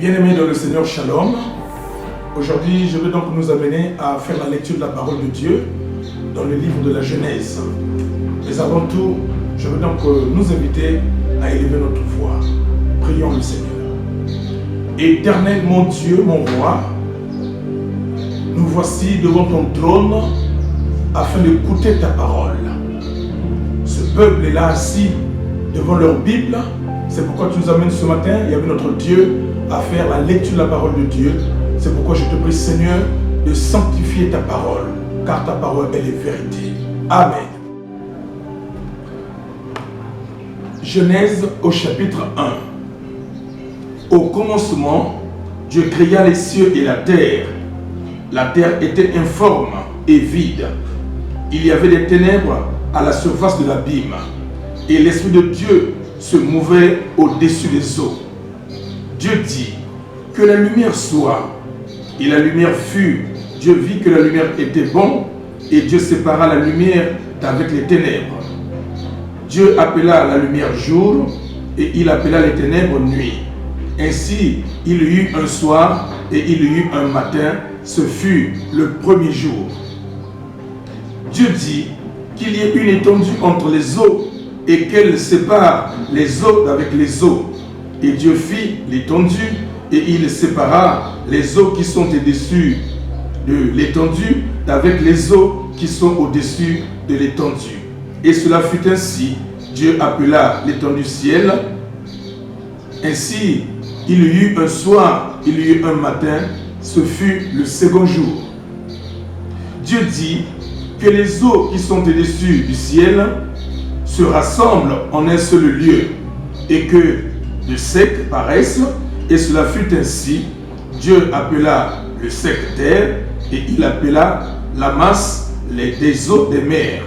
Bien-aimés dans le Seigneur, Shalom. Aujourd'hui, je veux donc nous amener à faire la lecture de la parole de Dieu dans le livre de la Genèse. Mais avant tout, je veux donc nous inviter à élever notre voix. Prions le Seigneur. Éternel mon Dieu, mon roi, nous voici devant ton trône afin d'écouter ta parole. Ce peuple est là assis devant leur Bible. C'est pourquoi tu nous amènes ce matin, et avec notre Dieu, à faire la lecture de la parole de Dieu. C'est pourquoi je te prie, Seigneur, de sanctifier ta parole, car ta parole, elle est vérité. Amen. Genèse au chapitre 1. Au commencement, Dieu créa les cieux et la terre. La terre était informe et vide. Il y avait des ténèbres à la surface de l'abîme, et l'Esprit de Dieu se mouvait au-dessus des eaux. Dieu dit que la lumière soit, et la lumière fut. Dieu vit que la lumière était bon, et Dieu sépara la lumière d'avec les ténèbres. Dieu appela la lumière jour, et il appela les ténèbres nuit. Ainsi, il y eut un soir, et il y eut un matin, ce fut le premier jour. Dieu dit qu'il y ait une étendue entre les eaux, et qu'elle sépare les eaux d'avec les eaux. Et Dieu fit l'étendue, et il sépara les eaux qui sont au-dessus de l'étendue d'avec les eaux qui sont au-dessus de l'étendue. Et cela fut ainsi. Dieu appela l'étendue ciel. Ainsi, il y eut un soir, il y eut un matin, ce fut le second jour. Dieu dit que les eaux qui sont au-dessus du ciel se rassemblent en un seul lieu, et que le sec paraisse, et cela fut ainsi. Dieu appela le sec terre, et il appela la masse des eaux des mers.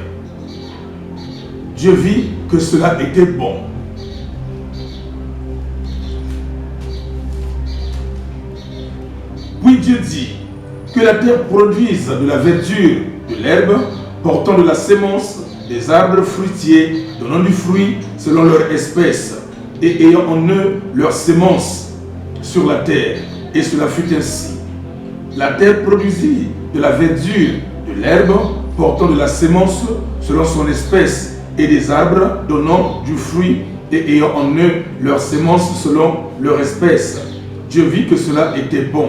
Dieu vit que cela était bon. Puis Dieu dit que la terre produise de la verdure de l'herbe, portant de la sémence, des arbres fruitiers, donnant du fruit selon leur espèce, et ayant en eux leur sémence sur la terre. Et cela fut ainsi. La terre produisit de la verdure de l'herbe, portant de la sémence selon son espèce, et des arbres donnant du fruit, et ayant en eux leur sémence selon leur espèce. Dieu vit que cela était bon.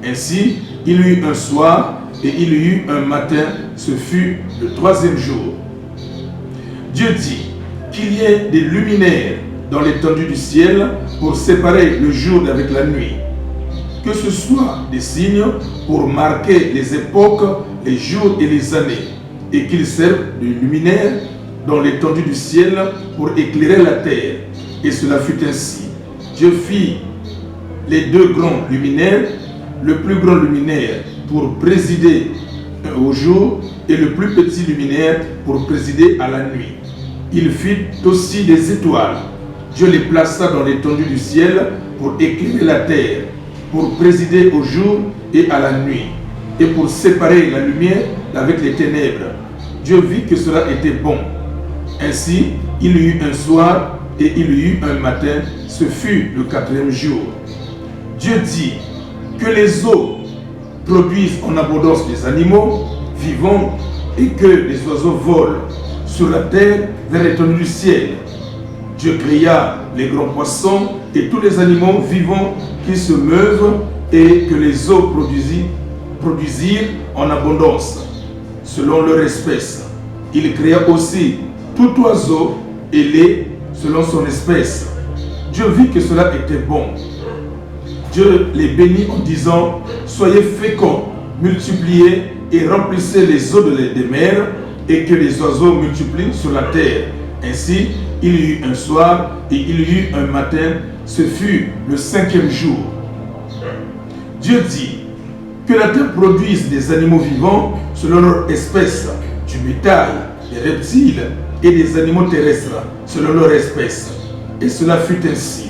Ainsi, il y eut un soir, et il y eut un matin, ce fut le troisième jour. Dieu dit qu'il y ait des luminaires dans l'étendue du ciel pour séparer le jour d'avec la nuit. Que ce soit des signes pour marquer les époques, les jours et les années, et qu'ils servent de luminaires dans l'étendue du ciel pour éclairer la terre. Et cela fut ainsi. Dieu fit les deux grands luminaires, le plus grand luminaire pour présider au jour et le plus petit luminaire pour présider à la nuit. Il fit aussi des étoiles. Dieu les plaça dans l'étendue du ciel pour éclairer la terre, pour présider au jour et à la nuit, et pour séparer la lumière avec les ténèbres. Dieu vit que cela était bon. Ainsi, il y eut un soir et il y eut un matin, ce fut le quatrième jour. Dieu dit que les eaux produisent en abondance des animaux vivants et que les oiseaux volent sur la terre vers l'étendue du ciel. Dieu créa les grands poissons et tous les animaux vivants qui se meuvent et que les eaux produisirent en abondance, selon leur espèce. Il créa aussi tout oiseau ailé selon son espèce. Dieu vit que cela était bon. Dieu les bénit en disant, soyez féconds, multipliez et remplissez les eaux des mers et que les oiseaux multiplient sur la terre. Ainsi, il y eut un soir et il y eut un matin, ce fut le 5e jour. Dieu dit, que la terre produise des animaux vivants selon leur espèce, du bétail, des reptiles et des animaux terrestres selon leur espèce. Et cela fut ainsi.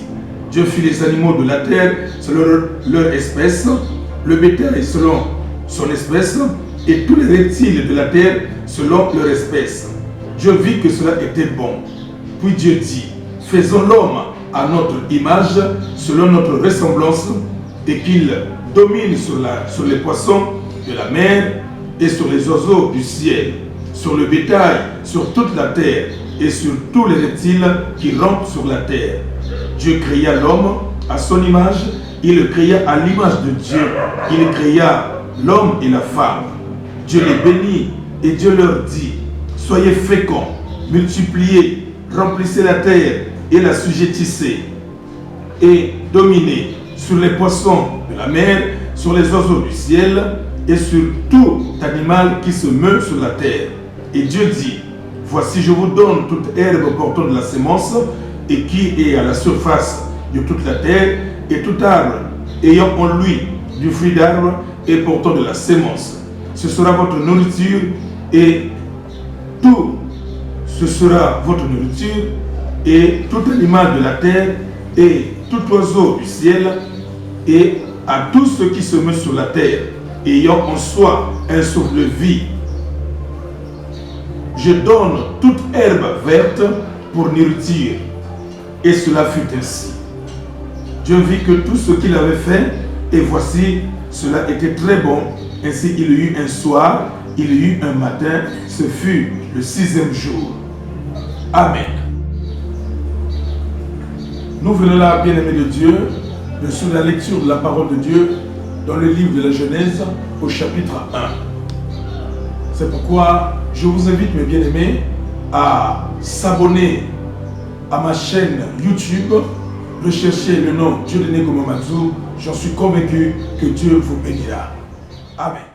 Dieu fit les animaux de la terre selon leur espèce, le bétail selon son espèce, et tous les reptiles de la terre selon leur espèce. Dieu vit que cela était bon. Puis Dieu dit, faisons l'homme à notre image, selon notre ressemblance, et qu'il domine sur les poissons de la mer et sur les oiseaux du ciel, sur le bétail, sur toute la terre et sur tous les reptiles qui rampent sur la terre. Dieu créa l'homme à son image, il le créa à l'image de Dieu, il créa l'homme et la femme. Dieu les bénit et Dieu leur dit, soyez féconds, multipliez, remplissez la terre et la sujettissez, et dominez sur les poissons de la mer, sur les oiseaux du ciel et sur tout animal qui se meut sur la terre. Et Dieu dit, voici je vous donne toute herbe portant de la sémence et qui est à la surface de toute la terre, et tout arbre ayant en lui du fruit d'arbre et portant de la sémence. Ce sera votre nourriture, et tout ce sera votre nourriture, et tout animal de la terre et tout oiseau du ciel, et à tous ceux qui se mettent sur la terre, ayant en soi un souffle de vie. Je donne toute herbe verte pour nourriture. Et cela fut ainsi. Dieu vit que tout ce qu'il avait fait, et voici, cela était très bon. Ainsi il y eut un soir, il y eut un matin, ce fut le 6e jour. Amen. Nous venons là, bien-aimés de Dieu, de sur la lecture de la parole de Dieu dans le livre de la Genèse au chapitre 1. C'est pourquoi je vous invite, mes bien-aimés, à s'abonner à ma chaîne YouTube, recherchez le nom Dieudonné Gomomadzu. J'en suis convaincu que Dieu vous bénira. Amen.